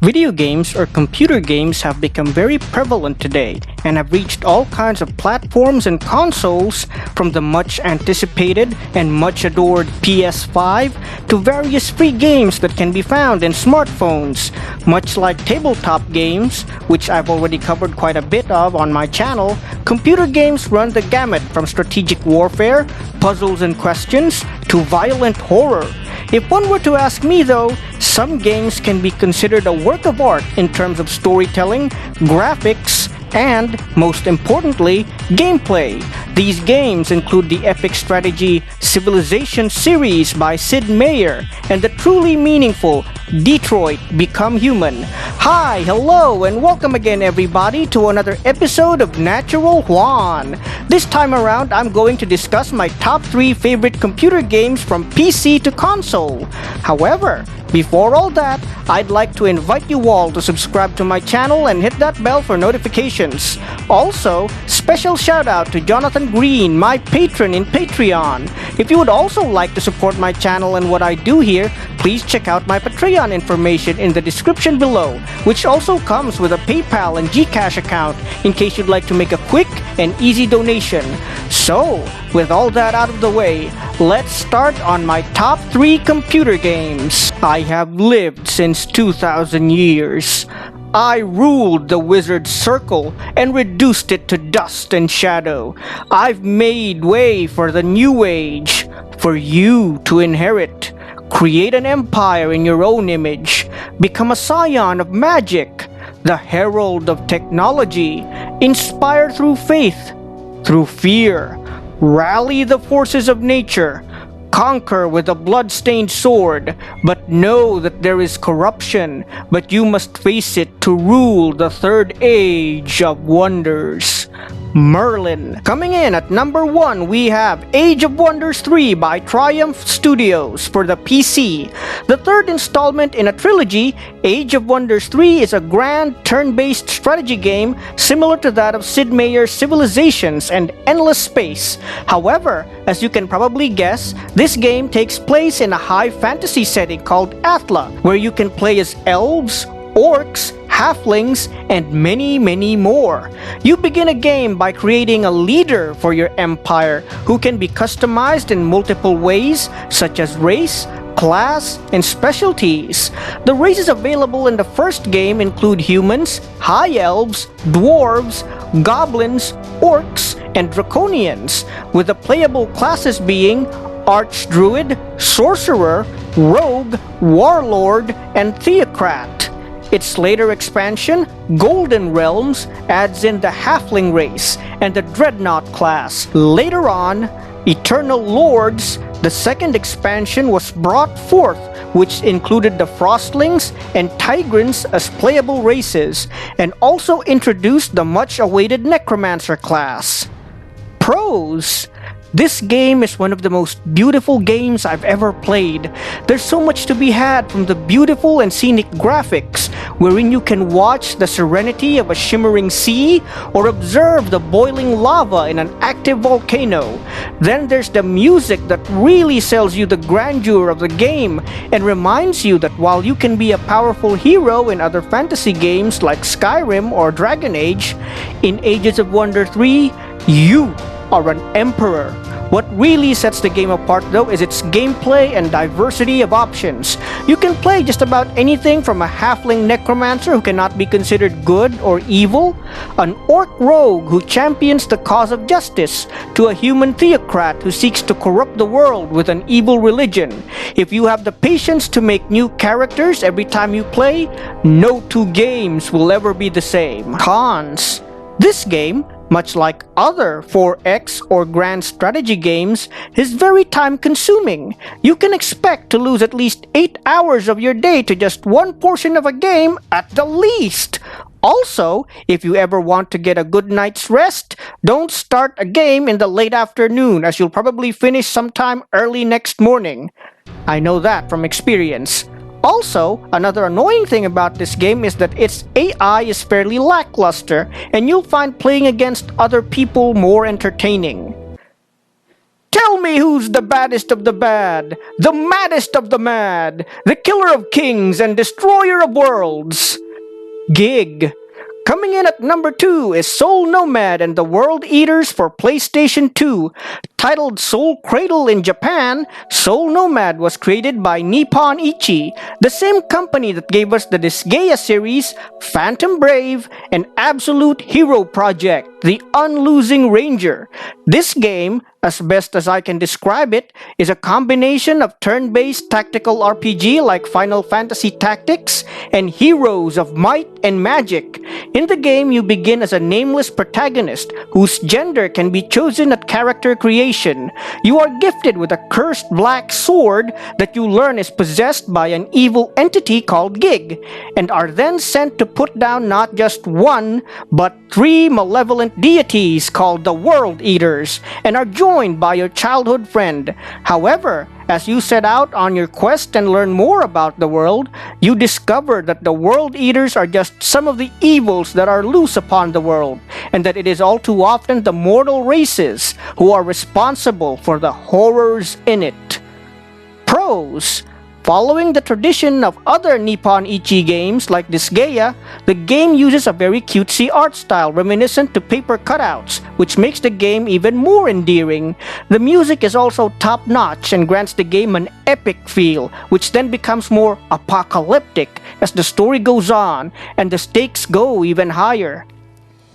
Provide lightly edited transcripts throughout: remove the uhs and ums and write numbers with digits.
Video games or computer games have become very prevalent today and have reached all kinds of platforms and consoles, from the much anticipated and much adored PS5 to various free games that can be found in smartphones. Much like tabletop games, which I've already covered quite a bit of on my channel, computer games run the gamut from strategic warfare, puzzles and questions, to violent horror. If one were to ask me though, some games can be considered a work of art in terms of storytelling, graphics, and, most importantly, gameplay. These games include the epic strategy Civilization series by Sid Meier and the truly meaningful Detroit Become Human. Hi, hello, and welcome again everybody to another episode of Natural Juan. This time around, I'm going to discuss my top 3 favorite computer games from PC to console. However, before all that, I'd like to invite you all to subscribe to my channel and hit that bell for notifications. Also, special shout out to Jonathan Green, my patron in Patreon. If you would also like to support my channel and what I do here, please check out my Patreon information in the description below, which also comes with a PayPal and Gcash account in case you'd like to make a quick and easy donation. So, with all that out of the way, let's start on my top 3 computer games. I have lived since 2000 years. I ruled the wizard's circle and reduced it to dust and shadow. I've made way for the new age, for you to inherit. Create an empire in your own image. Become a scion of magic, the herald of technology. Inspire through faith, through fear. Rally the forces of nature. Conquer with a blood-stained sword, but know that there is corruption, but you must face it to rule the third age of wonders. Merlin. Coming in at number 1, we have Age of Wonders 3 by Triumph Studios for the PC. The third installment in a trilogy, Age of Wonders 3 is a grand turn-based strategy game similar to that of Sid Meier's Civilizations and Endless Space. However, as you can probably guess, this game takes place in a high fantasy setting called Athla, where you can play as elves, orcs, halflings, and many more. You begin a game by creating a leader for your empire who can be customized in multiple ways, such as race, class, and specialties. The races available in the first game include humans, high elves, dwarves, goblins, orcs, and draconians, with the playable classes being archdruid, sorcerer, rogue, warlord, and theocrat. Its later expansion, Golden Realms, adds in the halfling race and the dreadnought class. Later on, Eternal Lords, the second expansion, was brought forth, which included the Frostlings and Tigrans as playable races, and also introduced the much-awaited Necromancer class. Pros: this game is one of the most beautiful games I've ever played. There's so much to be had from the beautiful and scenic graphics, wherein you can watch the serenity of a shimmering sea or observe the boiling lava in an active volcano. Then there's the music that really sells you the grandeur of the game and reminds you that while you can be a powerful hero in other fantasy games like Skyrim or Dragon Age, in Ages of Wonder 3, you are an emperor. What really sets the game apart though is its gameplay and diversity of options. You can play just about anything from a halfling necromancer who cannot be considered good or evil, an orc rogue who champions the cause of justice, to a human theocrat who seeks to corrupt the world with an evil religion. If you have the patience to make new characters every time you play, no 2 games will ever be the same. Cons: this game, much like other 4X or grand strategy games, is very time-consuming. You can expect to lose at least 8 hours of your day to just one portion of a game at the least. Also, if you ever want to get a good night's rest, don't start a game in the late afternoon, as you'll probably finish sometime early next morning. I know that from experience. Also, another annoying thing about this game is that its AI is fairly lackluster, and you'll find playing against other people more entertaining. Tell me who's the baddest of the bad, the maddest of the mad, the killer of kings and destroyer of worlds. Gig. Coming in at number 2 is Soul Nomad and the World Eaters for PlayStation 2. Titled Soul Cradle in Japan, Soul Nomad was created by Nippon Ichi, the same company that gave us the Disgaea series, Phantom Brave, and Absolute Hero Project, The Unlosing Ranger. This game, as best as I can describe it, is a combination of turn-based tactical RPG like Final Fantasy Tactics and Heroes of Might and Magic. In the game, you begin as a nameless protagonist whose gender can be chosen at character creation. You are gifted with a cursed black sword that you learn is possessed by an evil entity called Gig, and are then sent to put down not just one, but 3 malevolent deities called the World Eaters, and are joined by your childhood friend. However, as you set out on your quest and learn more about the world, you discover that the World Eaters are just some of the evils that are loose upon the world, and that it is all too often the mortal races who are responsible for the horrors in it. Pros. Following the tradition of other Nippon Ichi games like Disgaea, the game uses a very cutesy art style reminiscent to paper cutouts, which makes the game even more endearing. The music is also top-notch and grants the game an epic feel, which then becomes more apocalyptic as the story goes on and the stakes go even higher.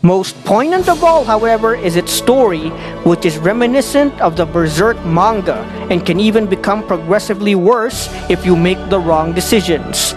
Most poignant of all, however, is its story, which is reminiscent of the Berserk manga and can even become progressively worse if you make the wrong decisions.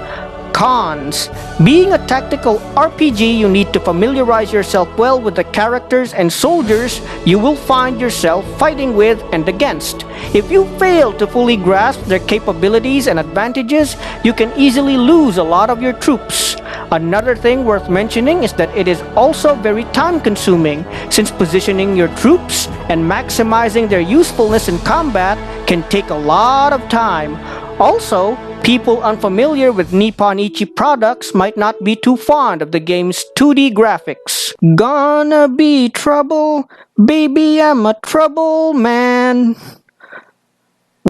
Cons. Being a tactical RPG, you need to familiarize yourself well with the characters and soldiers you will find yourself fighting with and against. If you fail to fully grasp their capabilities and advantages, you can easily lose a lot of your troops. Another thing worth mentioning is that it is also very time-consuming, since positioning your troops and maximizing their usefulness in combat can take a lot of time. Also, people unfamiliar with Nippon Ichi products might not be too fond of the game's 2D graphics. Gonna be trouble, baby, I'm a trouble man.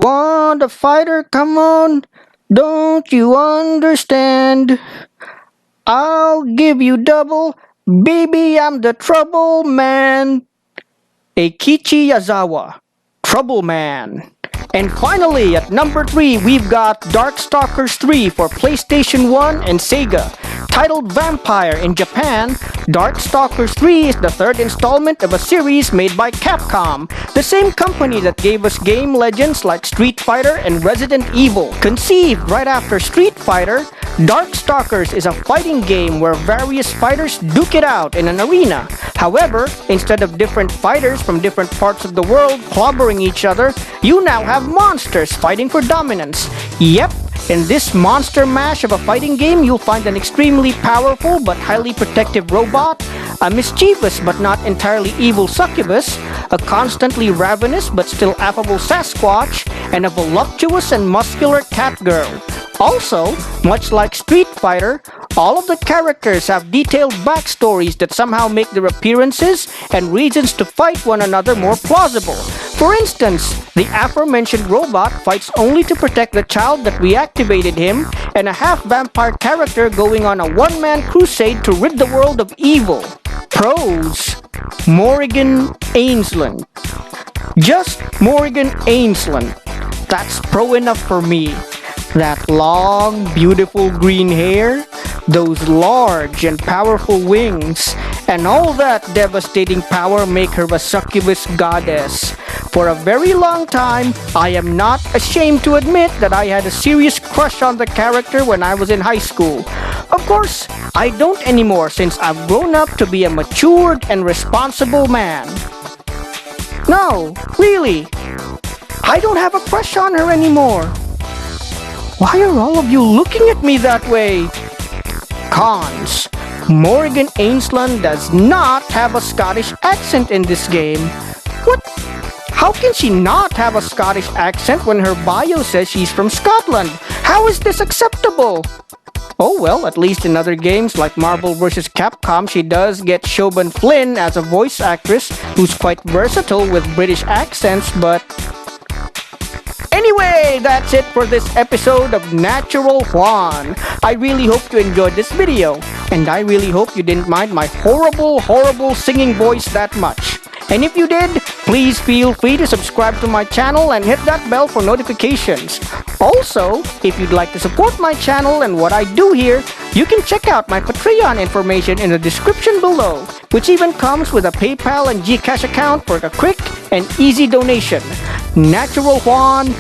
Want a fighter? Come on, don't you understand? I'll give you double, baby, I'm the trouble man. Eikichi Yazawa, Trouble Man. And finally, at number 3, we've got Darkstalkers 3 for PlayStation 1 and Sega. Titled Vampire in Japan, Darkstalkers 3 is the third installment of a series made by Capcom, the same company that gave us game legends like Street Fighter and Resident Evil. Conceived right after Street Fighter, Darkstalkers is a fighting game where various fighters duke it out in an arena. However, instead of different fighters from different parts of the world clobbering each other, you now have monsters fighting for dominance. Yep, in this monster mash of a fighting game, you'll find an extremely powerful but highly protective robot, a mischievous but not entirely evil succubus, a constantly ravenous but still affable Sasquatch, and a voluptuous and muscular cat girl. Also, much like Street Fighter, all of the characters have detailed backstories that somehow make their appearances and reasons to fight one another more plausible. For instance, the aforementioned robot fights only to protect the child that reactivated him, and a half-vampire character going on a one-man crusade to rid the world of evil. Pros. Morrigan Ainsland. Just Morrigan Ainsland. That's pro enough for me. That long, beautiful green hair, those large and powerful wings, and all that devastating power make her a succubus goddess. For a very long time, I am not ashamed to admit that I had a serious crush on the character when I was in high school. Of course, I don't anymore since I've grown up to be a matured and responsible man. No, really, I don't have a crush on her anymore. Why are all of you looking at me that way? Cons. Morrigan Ainsland does not have a Scottish accent in this game. What? How can she not have a Scottish accent when her bio says she's from Scotland? How is this acceptable? Oh well, at least in other games like Marvel vs. Capcom, she does get Siobhan Flynn as a voice actress who's quite versatile with British accents, but... Anyway, that's it for this episode of Natural Juan. I really hope you enjoyed this video, and I really hope you didn't mind my horrible singing voice that much. And if you did, please feel free to subscribe to my channel and hit that bell for notifications. Also, if you'd like to support my channel and what I do here, you can check out my Patreon information in the description below, which even comes with a PayPal and Gcash account for a quick and easy donation. Natural Juan,